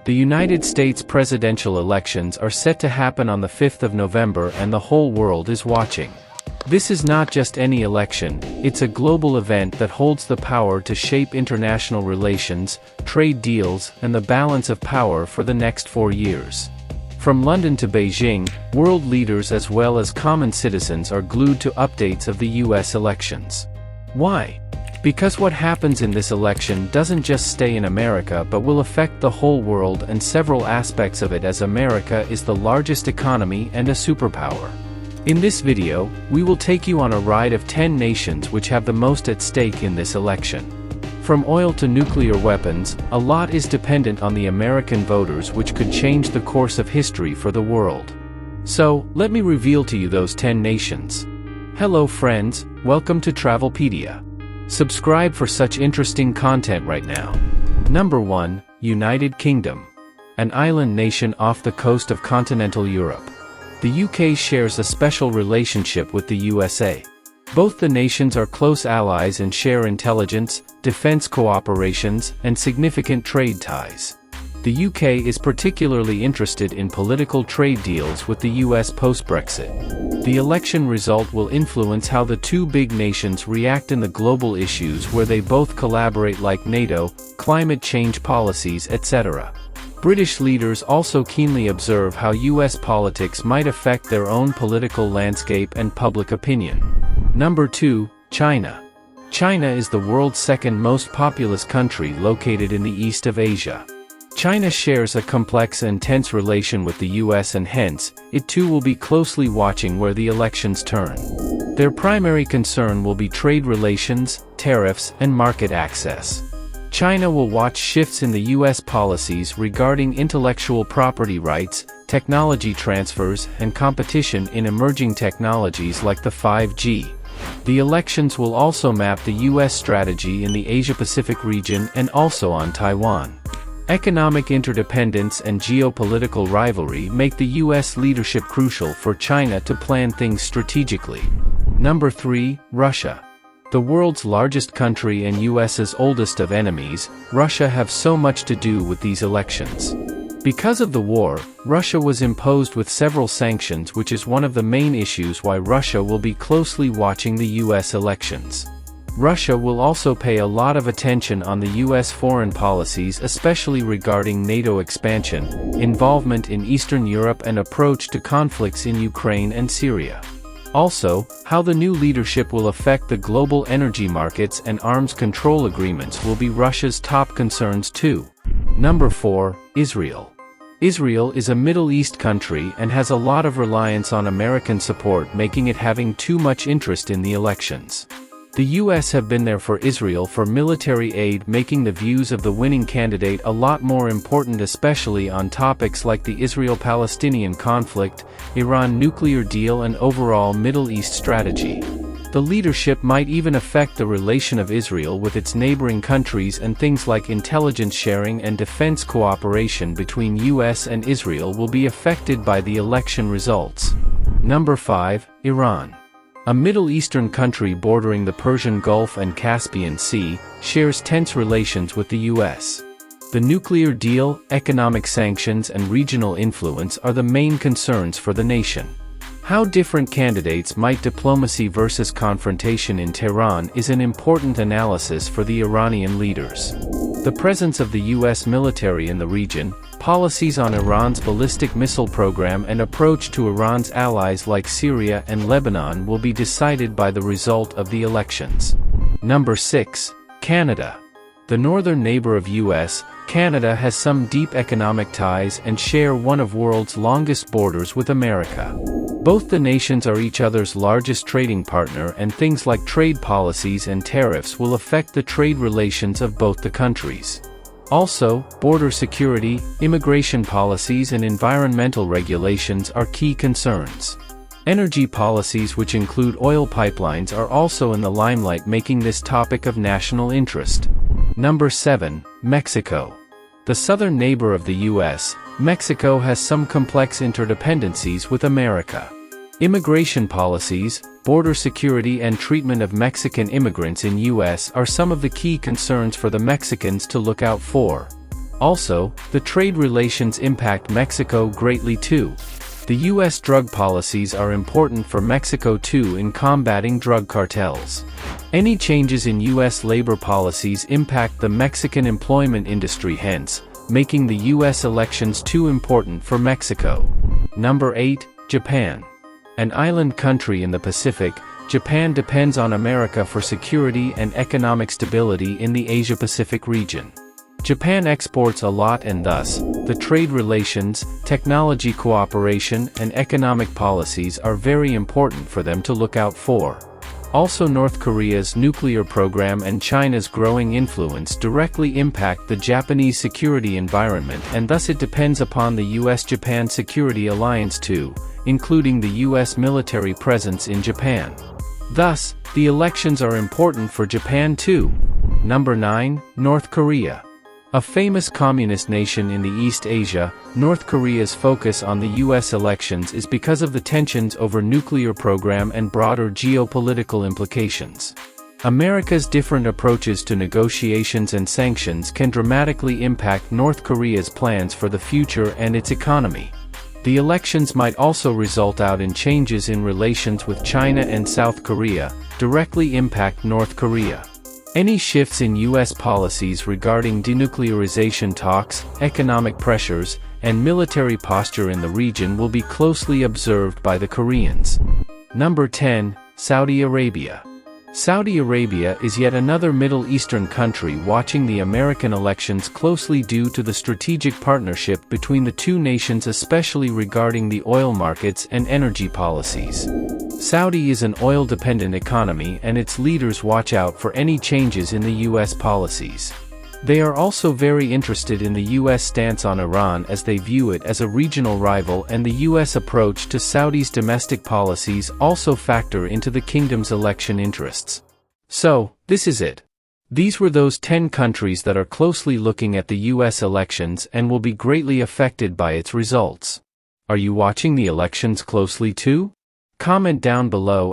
The United States presidential elections are set to happen on the 5th of November and the whole world is watching. This is not just any election, it's a global event that holds the power to shape international relations, trade deals, and the balance of power for the next 4 years. From London to Beijing, world leaders as well as common citizens are glued to updates of the US elections. Why? Because what happens in this election doesn't just stay in America but will affect the whole world and several aspects of it, as America is the largest economy and a superpower. In this video, we will take you on a ride of 10 nations which have the most at stake in this election. From oil to nuclear weapons, a lot is dependent on the American voters, which could change the course of history for the world. So, let me reveal to you those 10 nations. Hello friends, welcome to Travelpedia. Subscribe for such interesting content right now. Number 1, United Kingdom. An island nation off the coast of continental Europe. The UK shares a special relationship with the USA. Both the nations are close allies and share intelligence, defense cooperations, and significant trade ties. The UK is particularly interested in political trade deals with the US post-Brexit. The election result will influence how the two big nations react in the global issues where they both collaborate, like NATO, climate change policies, etc. British leaders also keenly observe how US politics might affect their own political landscape and public opinion. Number 2, China. China is the world's second most populous country located in the east of Asia. China shares a complex and tense relation with the US, and hence, it too will be closely watching where the elections turn. Their primary concern will be trade relations, tariffs, and market access. China will watch shifts in the US policies regarding intellectual property rights, technology transfers, and competition in emerging technologies like the 5G. The elections will also map the US strategy in the Asia-Pacific region and also on Taiwan. Economic interdependence and geopolitical rivalry make the US leadership crucial for China to plan things strategically. Number 3, Russia. The world's largest country and US's oldest of enemies, Russia have so much to do with these elections. Because of the war, Russia was imposed with several sanctions, which is one of the main issues why Russia will be closely watching the US elections. Russia will also pay a lot of attention on the US foreign policies, especially regarding NATO expansion, involvement in Eastern Europe, and approach to conflicts in Ukraine and Syria. Also, how the new leadership will affect the global energy markets and arms control agreements will be Russia's top concerns too. Number 4, Israel. Israel is a Middle East country and has a lot of reliance on American support, making it having too much interest in the elections. The US have been there for Israel for military aid, making the views of the winning candidate a lot more important, especially on topics like the Israel-Palestinian conflict, Iran nuclear deal, and overall Middle East strategy. The leadership might even affect the relation of Israel with its neighboring countries, and things like intelligence sharing and defense cooperation between US and Israel will be affected by the election results. Number 5, Iran. A Middle Eastern country bordering the Persian Gulf and Caspian Sea, shares tense relations with the US. The nuclear deal, economic sanctions, and regional influence are the main concerns for the nation. How different candidates might diplomacy versus confrontation in Tehran is an important analysis for the Iranian leaders. The presence of the US military in the region, policies on Iran's ballistic missile program, and approach to Iran's allies like Syria and Lebanon will be decided by the result of the elections. Number 6, Canada. The northern neighbor of US, Canada has some deep economic ties and share one of the world's longest borders with America. Both the nations are each other's largest trading partner, and things like trade policies and tariffs will affect the trade relations of both the countries. Also, border security, immigration policies, and environmental regulations are key concerns. Energy policies, which include oil pipelines, are also in the limelight, making this topic of national interest. Number 7, Mexico. The southern neighbor of the US, Mexico has some complex interdependencies with America. Immigration policies, border security, and treatment of Mexican immigrants in US are some of the key concerns for the Mexicans to look out for. Also, the trade relations impact Mexico greatly too. The U.S. drug policies are important for Mexico too in combating drug cartels. Any changes in U.S. labor policies impact the Mexican employment industry, hence, making the U.S. elections too important for Mexico. Number 8, Japan. An island country in the Pacific, Japan depends on America for security and economic stability in the Asia-Pacific region. Japan exports a lot, and thus, the trade relations, technology cooperation, and economic policies are very important for them to look out for. Also, North Korea's nuclear program and China's growing influence directly impact the Japanese security environment, and thus it depends upon the US-Japan security alliance too, including the US military presence in Japan. Thus, the elections are important for Japan too. Number 9, North Korea. A famous communist nation in the East Asia, North Korea's focus on the US elections is because of the tensions over nuclear program and broader geopolitical implications. America's different approaches to negotiations and sanctions can dramatically impact North Korea's plans for the future and its economy. The elections might also result out in changes in relations with China and South Korea, directly impact North Korea. Any shifts in U.S. policies regarding denuclearization talks, economic pressures, and military posture in the region will be closely observed by the Koreans. Number 10, Saudi Arabia. Saudi Arabia is yet another Middle Eastern country watching the American elections closely due to the strategic partnership between the two nations, especially regarding the oil markets and energy policies. Saudi is an oil-dependent economy, and its leaders watch out for any changes in the U.S. policies. They are also very interested in the U.S. stance on Iran, as they view it as a regional rival, and the U.S. approach to Saudi's domestic policies also factor into the kingdom's election interests. So, this is it. These were those 10 countries that are closely looking at the U.S. elections and will be greatly affected by its results. Are you watching the elections closely too? Comment down below